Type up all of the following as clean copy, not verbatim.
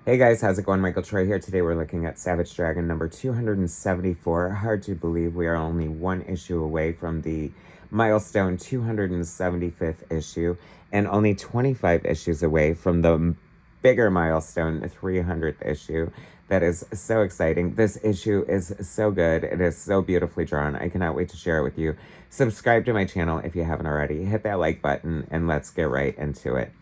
Hey guys, how's it going? Michael Troy here. Today we're looking at Savage Dragon number 274. Hard to believe we are only one issue away from the milestone 275th issue, and only 25 issues away from the bigger milestone 300th issue. That is so exciting. This issue is so good. It is so beautifully drawn. I cannot wait to share it with you. Subscribe to my channel if you haven't already. Hit that like button and let's get right into it.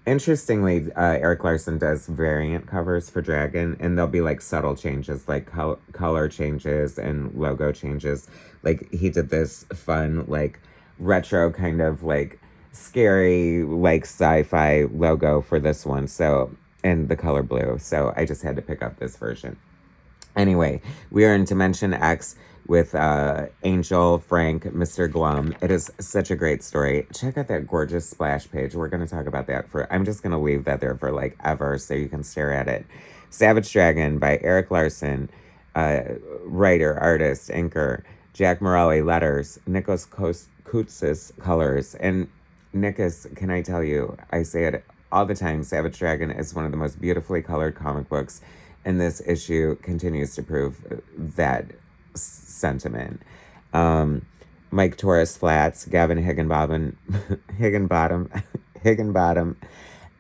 Interestingly, Erik Larsen does variant covers for Dragon, and there'll be like subtle changes, like color changes and logo changes. Like he did this fun, like retro kind of like scary, like sci-fi logo for this one. So, and the color blue. So I just had to pick up this version. Anyway, we are in Dimension X with Angel, Frank, Mr. Glum. It is such a great story. Check out that gorgeous splash page. We're going to talk about that I'm just going to leave that there for like ever so you can stare at it. Savage Dragon by Erik Larsen, writer, artist, inker, Jack Morelli, letters, Nikos Koutsis, colors. And Nikos, can I tell you, I say it all the time, Savage Dragon is one of the most beautifully colored comic books, and this issue continues to prove that sentiment. Mike Torres Flats, Gavin Higginbottom,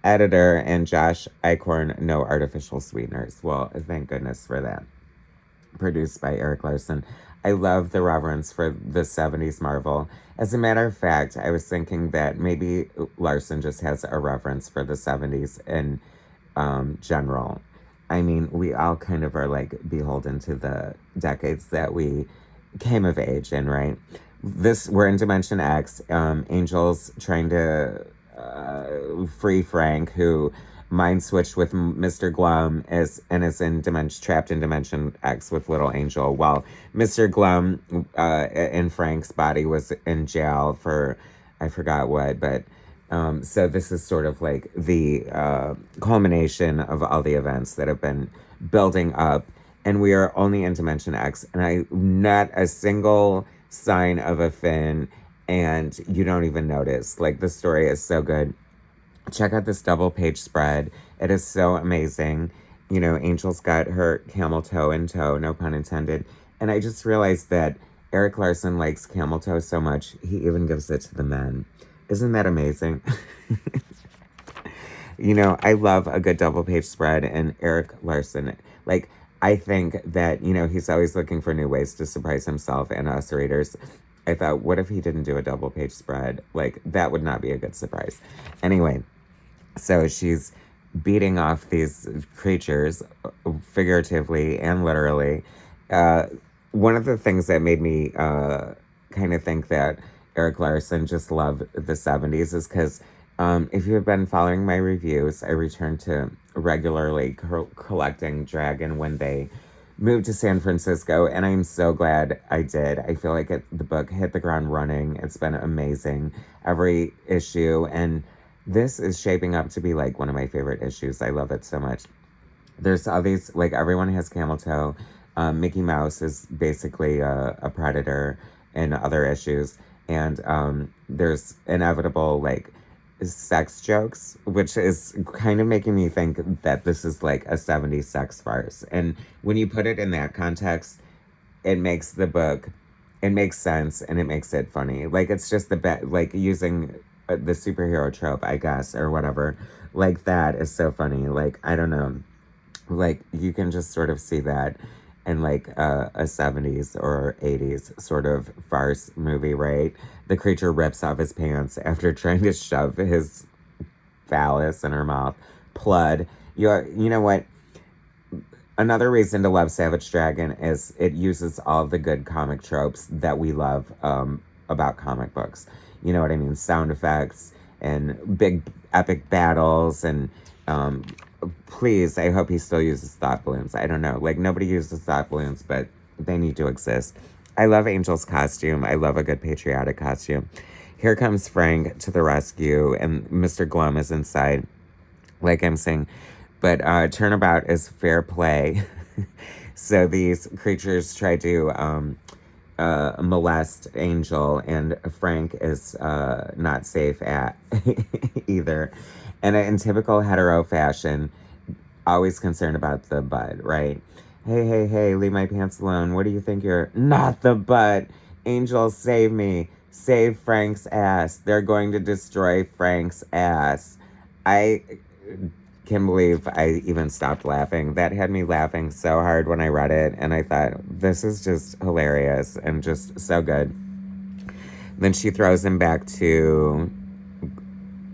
editor, and Josh Eichhorn, no artificial sweeteners. Well, thank goodness for that. Produced by Erik Larsen. I love the reverence for the 70s Marvel. As a matter of fact, I was thinking that maybe Larsen just has a reverence for the 70s in general. I mean, we all kind of are like beholden to the decades that we came of age in, right? We're in Dimension X. Angel's trying to free Frank, who mind switched with Mr. Glum is trapped in Dimension X with Little Angel, while Mr. Glum in Frank's body was in jail for I forgot what, but so this is sort of like the culmination of all the events that have been building up, and we are only in Dimension X, and not a single sign of a fin, and you don't even notice. Like, the story is so good. Check out this double page spread. It is so amazing. You know, Angel's got her camel toe in tow, no pun intended. And I just realized that Erik Larsen likes camel toe so much, he even gives it to the men. Isn't that amazing? You know, I love a good double page spread, and Erik Larsen, like, I think that, you know, he's always looking for new ways to surprise himself and us readers. I thought, what if he didn't do a double page spread? Like, that would not be a good surprise. Anyway, so she's beating off these creatures, figuratively and literally. One of the things that made me kind of think that Erik Larsen just loved the 70s is because if you've been following my reviews, I return to regularly collecting Dragon when they moved to San Francisco, and I'm so glad I did. I feel like the book hit the ground running. It's been amazing, every issue, and this is shaping up to be like one of my favorite issues. I love it so much. There's all these, like, everyone has camel toe. Mickey Mouse is basically a predator in other issues, and there's inevitable, like, sex jokes, which is kind of making me think that this is like a 70s sex farce. And when you put it in that context, it makes the book, it makes sense, and it makes it funny. Like, it's just like using the superhero trope, I guess, or whatever. Like, that is so funny. Like, I don't know. Like, you can just sort of see that in like a 70s or 80s sort of farce movie, right? The creature rips off his pants after trying to shove his phallus in her mouth. Plud. You know what? Another reason to love Savage Dragon is it uses all the good comic tropes that we love about comic books. You know what I mean? Sound effects and big epic battles and please, I hope he still uses thought balloons. I don't know. Like, nobody uses thought balloons, but they need to exist. I love Angel's costume. I love a good patriotic costume. Here comes Frank to the rescue, and Mr. Glum is inside, like I'm saying. But turnabout is fair play. So these creatures try to molest Angel, and Frank is not safe at either. And in typical hetero fashion, always concerned about the butt, right? Hey, hey, hey, leave my pants alone. What do you think you're? Not the butt. Angel, save me. Save Frank's ass. They're going to destroy Frank's ass. I can't believe I even stopped laughing. That had me laughing so hard when I read it, and I thought, this is just hilarious and just so good. Then she throws him back to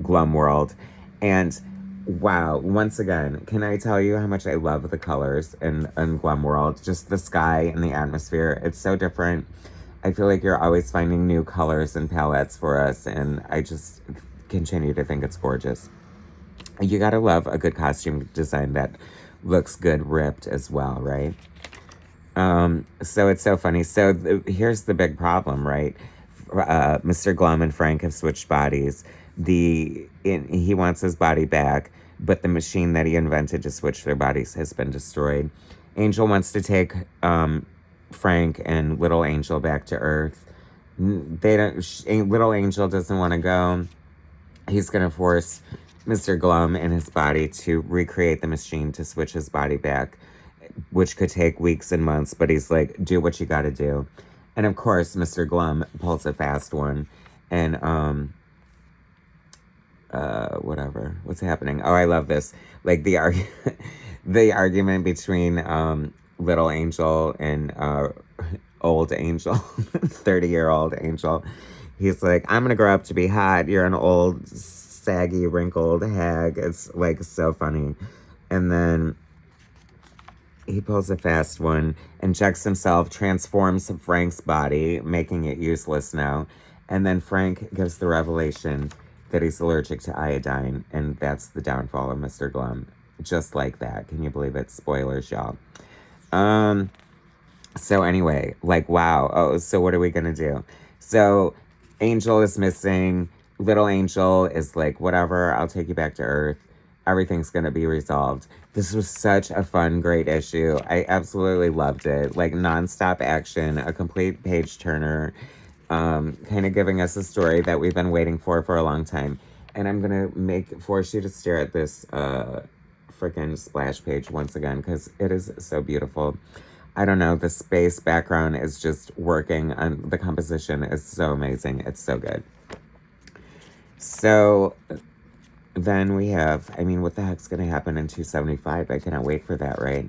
Glum World, and wow, once again, can I tell you how much I love the colors in Glum World? Just the sky and the atmosphere. It's so different. I feel like you're always finding new colors and palettes for us, and I just continue to think it's gorgeous. You gotta love a good costume design that looks good ripped as well, right? So it's so funny. So here's the big problem, right? Mr. Glum and Frank have switched bodies. He wants his body back, but the machine that he invented to switch their bodies has been destroyed. Angel wants to take Frank and Little Angel back to Earth. They don't. Little Angel doesn't want to go. He's gonna force Mr. Glum and his body to recreate the machine to switch his body back, which could take weeks and months, but he's like, do what you gotta do. And of course, Mr. Glum pulls a fast one, and whatever. What's happening? Oh, I love this. Like the the argument between Little Angel and old Angel, 30-year-old Angel. He's like, I'm gonna grow up to be hot. You're an old, saggy, wrinkled hag. It's like so funny. And then he pulls a fast one, injects himself, transforms Frank's body, making it useless now. And then Frank gives the revelation that he's allergic to iodine, and that's the downfall of Mr. Glum. Just like that. Can you believe it? Spoilers, y'all. So anyway, like, wow. Oh, so what are we gonna do? So Angel is missing. Little Angel is like, whatever, I'll take you back to Earth. Everything's gonna be resolved. This was such a fun, great issue. I absolutely loved it. Like, nonstop action, a complete page turner, kind of giving us a story that we've been waiting for a long time. And I'm gonna force you to stare at this freaking splash page once again, because it is so beautiful. I don't know, the space background is just working, and the composition is so amazing. It's so good. So then we have, I mean, what the heck's going to happen in 275? I cannot wait for that, right?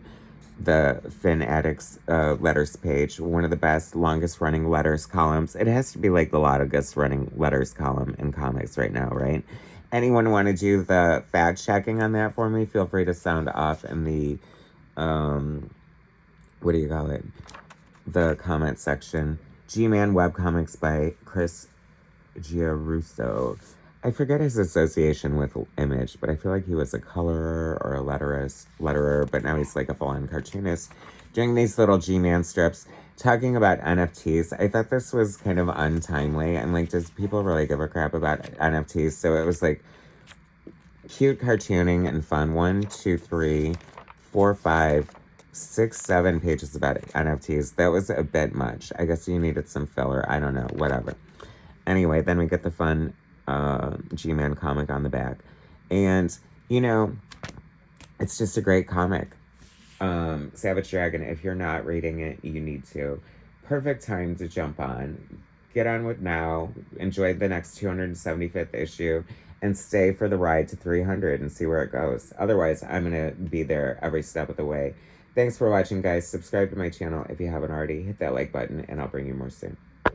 The Finn Addicts letters page, one of the best, longest running letters columns. It has to be like the longest running letters column in comics right now, right? Anyone want to do the fact checking on that for me? Feel free to sound off in the, what do you call it? The comment section. G-Man webcomics by Chris Giarusso. I forget his association with Image, but I feel like he was a colorer or a letterer, but now he's like a full-on cartoonist doing these little G-Man strips talking about NFTs. I thought this was kind of untimely. I'm like, does people really give a crap about NFTs? So it was like cute cartooning and fun. 1, 2, 3, 4, 5, 6, 7 pages about NFTs. That was a bit much. I guess you needed some filler. I don't know. Whatever. Anyway, then we get the fun G-Man comic on the back. And, you know, it's just a great comic. Savage Dragon, if you're not reading it, you need to. Perfect time to jump on. Get on with now. Enjoy the next 275th issue. And stay for the ride to 300 and see where it goes. Otherwise, I'm going to be there every step of the way. Thanks for watching, guys. Subscribe to my channel if you haven't already. Hit that like button, and I'll bring you more soon.